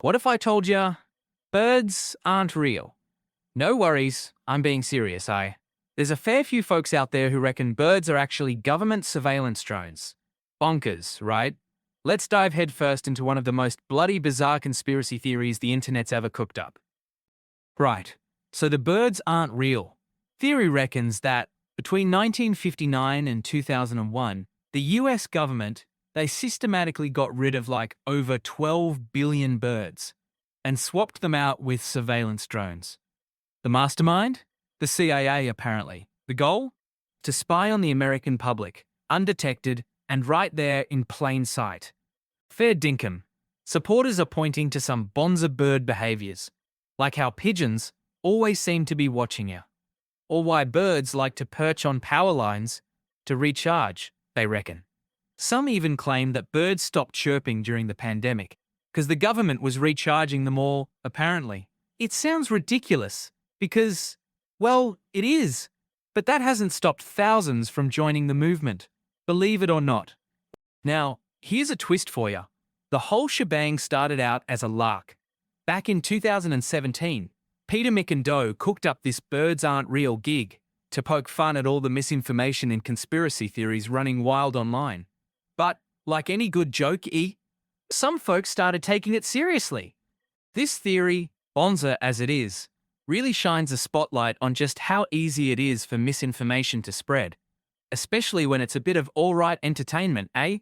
What if I told you birds aren't real? No worries, I'm being serious, There's a fair few folks out there who reckon birds are actually government surveillance drones. Bonkers, right? Let's dive headfirst into one of the most bloody bizarre conspiracy theories the internet's ever cooked up. Right, so the birds aren't real. Theory reckons that between 1959 and 2001, the US government, they systematically got rid of like over 12 billion birds and swapped them out with surveillance drones. The mastermind? The CIA, apparently. The goal? To spy on the American public, undetected and right there in plain sight. Fair dinkum. Supporters are pointing to some bonza bird behaviours, like how pigeons always seem to be watching you, or why birds like to perch on power lines to recharge, they reckon. Some even claim that birds stopped chirping during the pandemic because the government was recharging them all, apparently. It sounds ridiculous because, well, it is, but that hasn't stopped thousands from joining the movement, believe it or not. Now, here's a twist for you. The whole shebang started out as a lark. Back in 2017, Peter Mick and Doe cooked up this birds aren't real gig to poke fun at all the misinformation and conspiracy theories running wild online. But, like any good joke, some folks started taking it seriously. This theory, bonza as it is, really shines a spotlight on just how easy it is for misinformation to spread, especially when it's a bit of all-right entertainment, eh?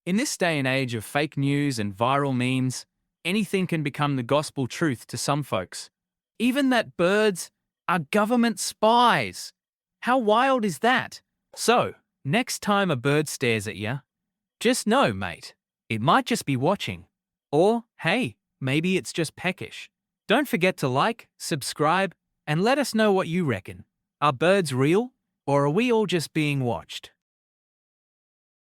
In this day and age of fake news and viral memes, anything can become the gospel truth to some folks. Even that birds are government spies. How wild is that? So, next time a bird stares at you, just know, mate, it might just be watching. Or, hey, maybe it's just peckish. Don't forget to like, subscribe, and let us know what you reckon. Are birds real, or are we all just being watched?